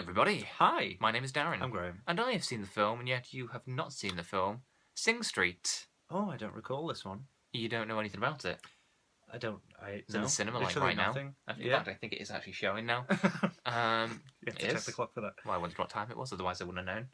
everybody. Hi. My name is Darren. I'm Graham. And I have seen the film, and yet you have not seen the film Sing Street. Oh, I don't recall this one. You don't know anything about it. It's in the cinema like right nothing. now. In fact, I think it is actually showing now. You have to check the clock for that. Well, I wondered what time it was, otherwise I wouldn't have known.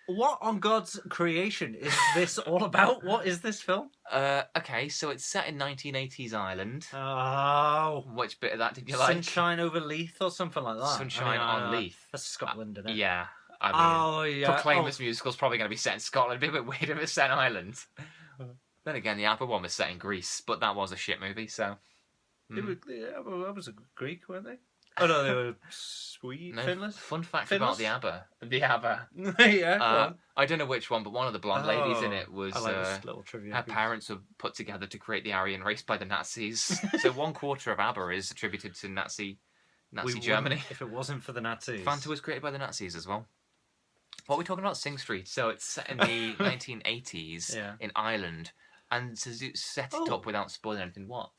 What on God's creation is this all about? What is this film? Okay, so it's set in 1980s Ireland. Oh. Which bit of that did you like? Sunshine over Leith or something like that. Sunshine on Leith. That's Scotland, isn't it? Yeah. Proclaimers musical's probably going to be set in Scotland. It'd be a bit weird if it's set in Ireland. Then again, the ABBA one was set in Greece, but that was a shit movie, so... That was a Greek, weren't they? Oh no, they were Swede, Finland. Fun fact Finland? about the ABBA. Yeah, I don't know which one, but one of the blonde ladies in it was... I like this little trivia. Her parents were put together to create the Aryan race by the Nazis. So 1/4 of ABBA is attributed to Nazi Germany. If it wasn't for the Nazis. Fanta was created by the Nazis as well. What are we talking about? Sing Street. So it's set in the 1980s in Ireland. And to set it up without spoiling anything, what?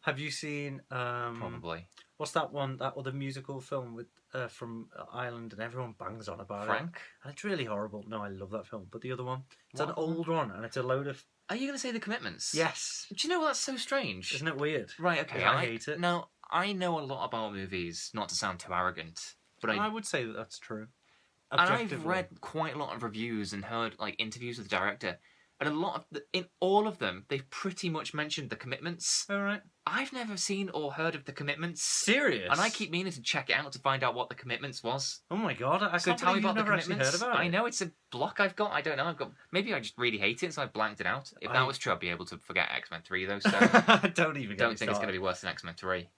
Have you seen... Probably. What's that one? That other musical film with from Ireland, and everyone bangs on about Frank? it. And it's really horrible. No, I love that film. But the other one, it's an old one, and it's a load of... Are you going to say The Commitments? Yes. Do you know what? That's so strange. Isn't it weird? Right, okay. I hate it. Now, I know a lot about movies, not to sound too arrogant, but I would say that that's true. And I've read quite a lot of reviews and heard interviews with the director, and in all of them, they've pretty much mentioned The Commitments. All right. I've never seen or heard of The Commitments. Serious? And I keep meaning to check it out to find out what The Commitments was. Oh my god! I So can't tell me believe about you've The never actually Commitments. heard about it. I know it's a block I've got. I don't know. Maybe I just really hate it, so I blanked it out. If that was true, I'd be able to forget X-Men 3 though. So don't even. Don't think it's going to be worse than X-Men 3.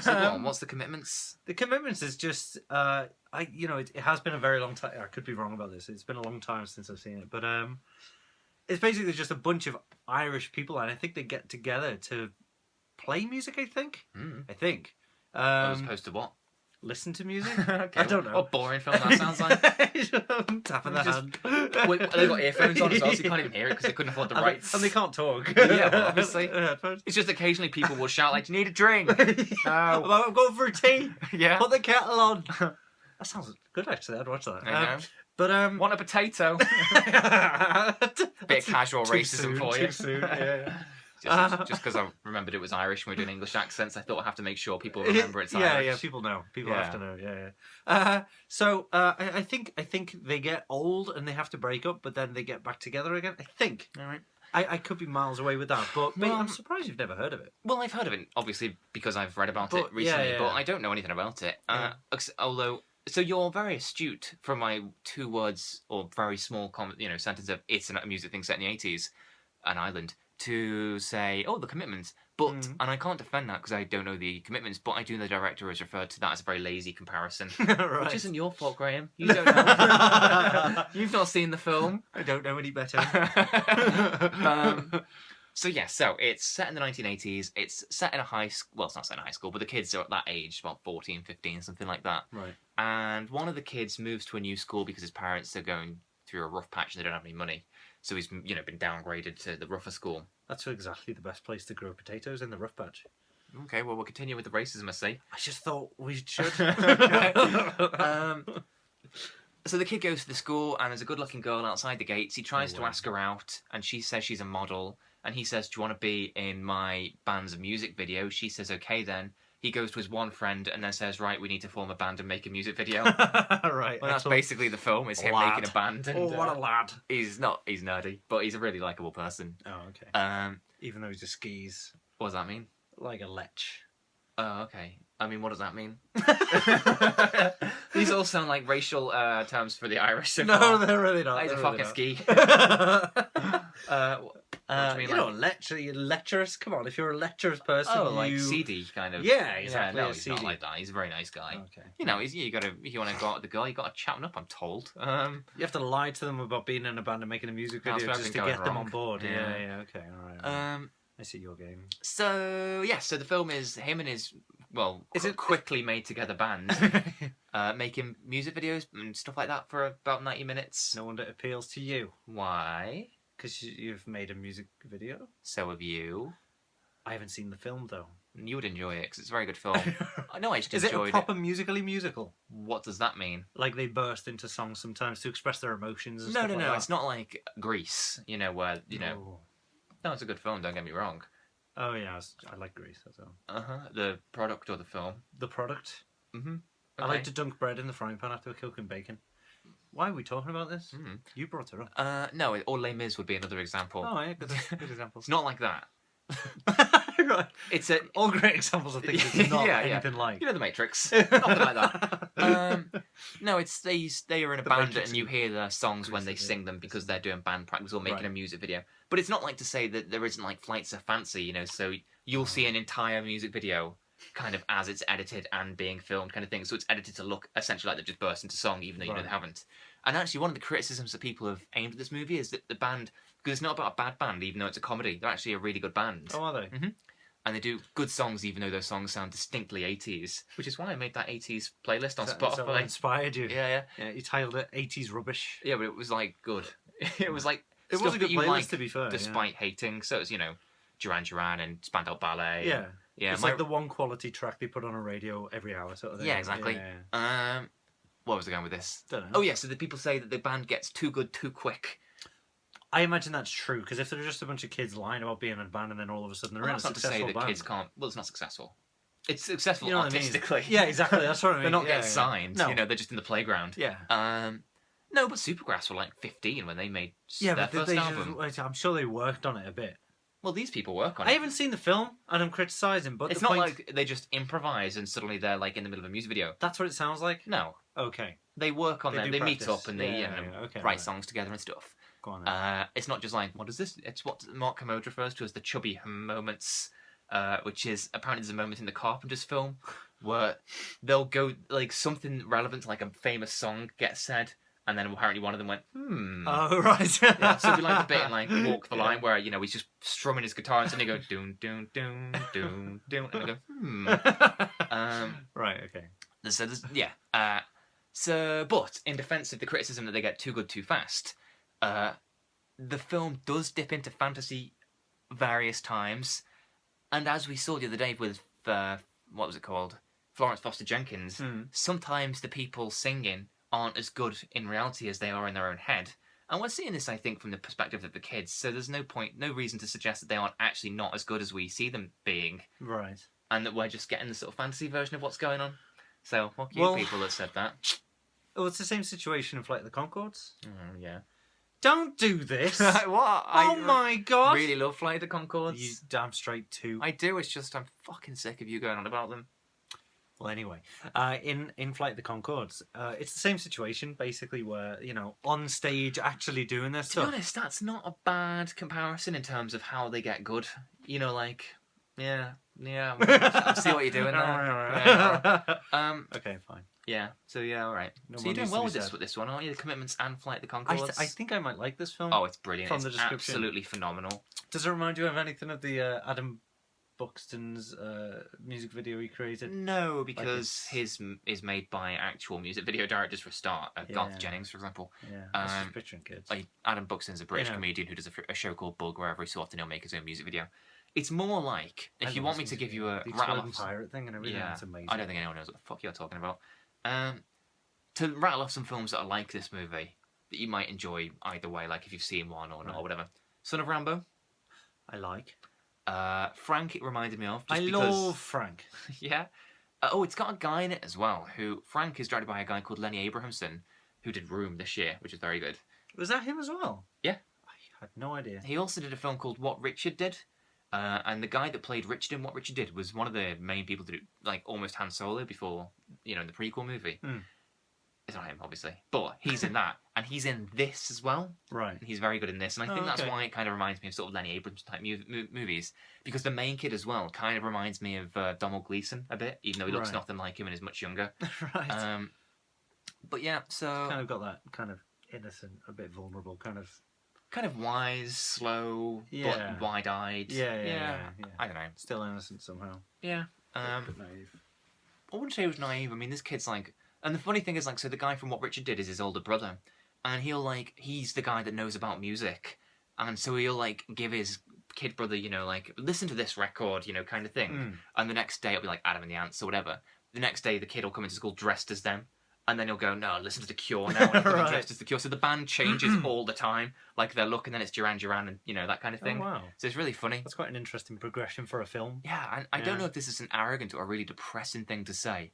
So go on, what's The Commitments? The Commitments is just it has been a very long time. I could be wrong about this. It's been a long time since I've seen it, but it's basically just a bunch of Irish people, and I think they get together to play music. I think. As opposed to what? Listen to music. Okay. I don't know. What boring film that sounds like. Tapping the hand. Wait, they got earphones on as well, so you can't even hear it because they couldn't afford the rights. And they can't talk. Yeah, well, obviously. It's just occasionally people will shout like, "Do you need a drink?" No. I'm going for a tea. Yeah. Put the kettle on. That sounds good, actually. I'd watch that. I know. But want a potato? Bit of casual racism for you. Too soon. Yeah. Just because I remembered it was Irish and we were doing English accents, I thought I'd have to make sure people remember it's Irish. Yeah, people know. People have to know. Yeah. So I think they get old and they have to break up, but then they get back together again. I think. All right. I could be miles away with that, but I'm surprised you've never heard of it. Well, I've heard of it, obviously, because I've read about it recently, but I don't know anything about it. Although, so you're very astute from my 2 words or very small sentence of it's a music thing set in the 80s, an island, to say, The Commitments. But, and I can't defend that because I don't know The Commitments, but I do know the director has referred to that as a very lazy comparison. Right. Which isn't your fault, Graham. You don't know. You've not seen the film. I don't know any better. So it's set in the 1980s. It's set in a high school. Well, it's not set in a high school, but the kids are at that age, about 14, 15, something like that. Right. And one of the kids moves to a new school because his parents are going through a rough patch and they don't have any money. So he's, been downgraded to the rougher school. That's exactly the best place to grow potatoes, in the rough patch. Okay, well, we'll continue with the racism, I see. I just thought we should. So the kid goes to the school, and there's a good-looking girl outside the gates. He tries to ask her out, and she says she's a model. And he says, "Do you want to be in my band's music video?" She says, "Okay, then." He goes to his one friend and then says, "Right, we need to form a band and make a music video." Right. Well, that's basically the film, is him making a band. And, what a lad. He's nerdy, but he's a really likeable person. Oh, okay. Even though he just skis. What does that mean? Like a lech. Oh, okay. I mean, what does that mean? These all sound like racial terms for the Irish. So no, they're really not. He's a fucking ski. You're lecherous. Come on, if you're a lecherous person, like seedy kind of. Yeah, exactly. Yeah, no, he's not like that. He's a very nice guy. Okay. If you want to go out with the girl, you got to chat him up. I'm told. You have to lie to them about being in a band and making a music video just to get them on board. Yeah. Okay, all right. I see your game. So the film is him and his quickly made together band making music videos and stuff like that for about 90 minutes. No wonder it appeals to you. Why? Because you've made a music video. So have you. I haven't seen the film though. You would enjoy it because it's a very good film. I know I just Is it a enjoyed proper musically musical? What does that mean? Like they burst into songs sometimes to express their emotions and No, stuff no, like no. that? It's not like Grease, where, No. No, it's a good film, don't get me wrong. Oh, yeah, I like Grease, that's all. Uh-huh. The product or the film? The product. Mm-hmm. Okay. I like to dunk bread in the frying pan after cooking bacon. Why are we talking about this? Mm-hmm. You brought it up. No, or Les Mis would be another example. Oh, yeah, good example. It's not like that. Right. It's all great examples of things it's not anything like. The Matrix. Nothing like that. No, it's they are in a band Matrix, and you hear their songs when they sing them because they're doing band practice or making a music video. But it's not like to say that there isn't like Flights of Fancy, so you'll see an entire music video kind of as it's edited and being filmed kind of thing. So it's edited to look essentially like they've just burst into song even though they haven't. And actually one of the criticisms that people have aimed at this movie is that the band, because it's not about a bad band even though it's a comedy, they're actually a really good band. Oh, are they? Mm-hmm. And they do good songs even though those songs sound distinctly 80s, which is why I made that 80s playlist on Spotify. So that inspired you? Yeah. You titled it 80s Rubbish. Yeah, but it was like good. It was like it was a good playlist, to be fair. Despite hating. So it's, Duran Duran and Spandau Ballet. Yeah. Yeah. It's like the one quality track they put on a radio every hour sort of thing. Yeah, exactly. Yeah. What was I going with this? Don't know. Oh, yeah, so the people say that the band gets too good too quick. I imagine that's true, because if they're just a bunch of kids lying about being in a band and then all of a sudden they're in a successful band... That's not to say that kids can't... Well, it's not successful. It's successful artistically. I mean? Yeah, exactly. That's what I mean. They're not getting signed. No. They're just in the playground. Yeah. No, but Supergrass were like 15 when they made their first album. I'm sure they worked on it a bit. Well, these people work on it. I haven't seen the film, and I'm criticising, but it's not like they just improvise and suddenly they're like in the middle of a music video. That's what it sounds like? No. Okay. They work on it. They meet up and they write songs together and stuff. Go on then. It's not just like, what is this? It's what Mark Kermode refers to as the chubby moments, which is apparently there's a moment in the Carpenters film where they'll go, like, something relevant to like a famous song gets said, and then apparently one of them went, Oh, right. Yeah, so it'd be like the bit in like Walk the Line where, he's just strumming his guitar and suddenly go, doon, doon, doon, doon, doon, and they go, Right, okay. But in defence of the criticism that they get too good too fast, the film does dip into fantasy various times, and as we saw the other day with what was it called, Florence Foster Jenkins, sometimes the people singing aren't as good in reality as they are in their own head, and we're seeing this, I think, from the perspective of the kids. So there's no reason to suggest that they aren't actually not as good as we see them being, right? And that we're just getting the sort of fantasy version of what's going on. So fuck you, people that said that. Oh, it's the same situation in Flight of the Conchords. Yeah. Don't do this. What? My god! Really love Flight of the Conchords. You damn straight too. I do. It's just I'm fucking sick of you going on about them. Well, anyway, in Flight of the Conchords, it's the same situation basically, where on stage actually doing their stuff. To be honest, that's not a bad comparison in terms of how they get good. Yeah. I see what you're doing there. Okay, fine. Yeah. So yeah, all right. No, so you're doing well with this one, aren't you? The Commitments and Flight of the Conchords. I think I might like this film. Oh, it's brilliant. From the description, absolutely phenomenal. Does it remind you of anything of the Adam Buxton's music video he created? No, because his is made by actual music video directors for a start. Garth Jennings, for example. Yeah, that's just picturing kids. Like Adam Buxton's a British comedian who does a show called Bug, where every so often he'll make his own music video. It's more like, if you want me to give you a rattle off pirate thing and everything, it's amazing. I don't think anyone knows what the fuck you're talking about. To rattle off some films that are like this movie that you might enjoy either way, like if you've seen one or not or whatever. Son of Rambo. I like. Frank, it reminded me of. I love Frank. Yeah. It's got a guy in it as well. Frank is directed by a guy called Lenny Abrahamson, who did Room this year, which is very good. Was that him as well? Yeah. I had no idea. He also did a film called What Richard Did. And the guy that played Richard in What Richard Did was one of the main people to do, like, almost Han Solo before, in the prequel movie. It's not him, obviously. But he's in that. And he's in this as well. Right. And he's very good in this. And I think that's why it kind of reminds me of sort of Lenny Abrams type movies. Because the main kid as well kind of reminds me of Donald Gleason a bit, even though he looks nothing like him and is much younger. Right. But yeah, so... Kind of got that kind of innocent, a bit vulnerable, kind of wise, slow, but wide-eyed. Yeah. I don't know. Still innocent somehow. Yeah. But naive. I wouldn't say he was naive. I mean, this kid's like... And the funny thing is, like, so the guy from What Richard Did is his older brother. And he's the guy that knows about music. And so he'll, like, give his kid brother, like, listen to this record, kind of thing. And the next day it'll be like Adam and the Ants or whatever. The next day the kid will come into school dressed as them. And then he'll go, no, listen to The Cure now. And right. Dressed as The Cure. So the band changes all the time. Like their look, and then it's Duran Duran and, that kind of thing. Oh, wow. So it's really funny. That's quite an interesting progression for a film. Yeah, and I don't know if this is an arrogant or a really depressing thing to say,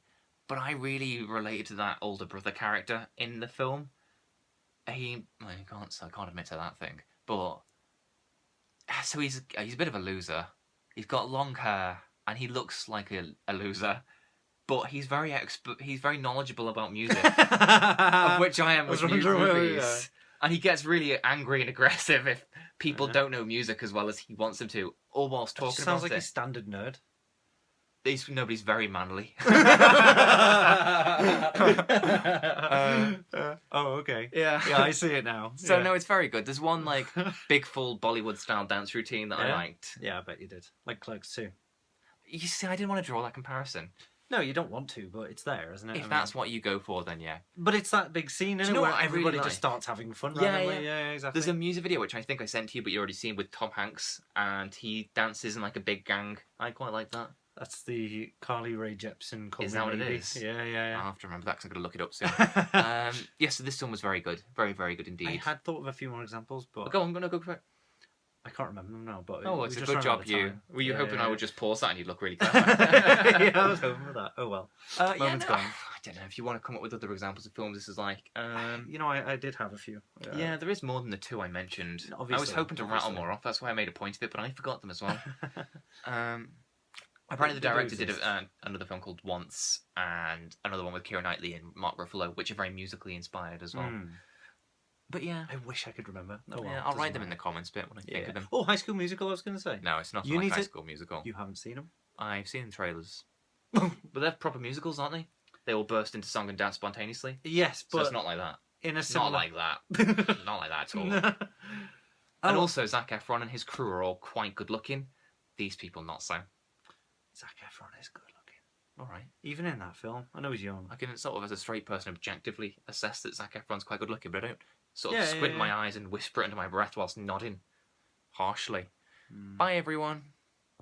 but I really related to that older brother character in the film. I can't admit to that thing. But, so he's a bit of a loser. He's got long hair, and he looks like a loser. But he's very knowledgeable about music, of which I am with movies. Yeah. And he gets really angry and aggressive if people don't know music as well as he wants them to, or whilst talking about it. Sounds like a standard nerd. Nobody's very manly. Oh, okay. Yeah, I see it now. So no, it's very good. There's one like big full Bollywood style dance routine that I liked. Yeah, I bet you did. Like Clerks 2. You see, I didn't want to draw that comparison. No, you don't want to, but it's there, isn't it? If that's what you go for, then yeah. But it's that big scene, isn't it, where everybody just starts having fun randomly? Yeah, exactly. There's a music video, which I think I sent to you, but you already seen, with Tom Hanks, and he dances in like a big gang. I quite like that. That's the Carly Rae Jepsen. Is that what it is? Yeah. I'll have to remember that because I'm going to look it up soon. So this film was very good. Very, very good indeed. I had thought of a few more examples, but... Go on, go for it. I can't remember them now, but... Oh, it's a good job, you. Were you hoping I would just pause that and you'd look really clever? Yeah, I was hoping for that. Oh, well. Moment's gone. I don't know. If you want to come up with other examples of films, this is like... I did have a few. Yeah, there is more than the two I mentioned. Obviously, I was hoping to rattle more off. That's why I made a point of it, but I forgot them as well. Apparently the director did another film called Once, and another one with Keira Knightley and Mark Ruffalo, which are very musically inspired as well. But yeah, I wish I could remember. Oh, well, I'll write them in the comments bit when I think of them. Oh, High School Musical, I was going to say. No, it's not like High School Musical. You haven't seen them? I've seen the trailers. But they're proper musicals, aren't they? They all burst into song and dance spontaneously. Yes, but... So it's not like that. In a similar... Not like that. Not like that at all. No. And also, Zac Efron and his crew are all quite good looking. These people, not so. Zac Efron is good looking. All right. Even in that film. I know he's young. I can sort of, as a straight person, objectively assess that Zac Efron's quite good looking, but I don't sort of squint my eyes and whisper it into my breath whilst nodding harshly. Bye, everyone.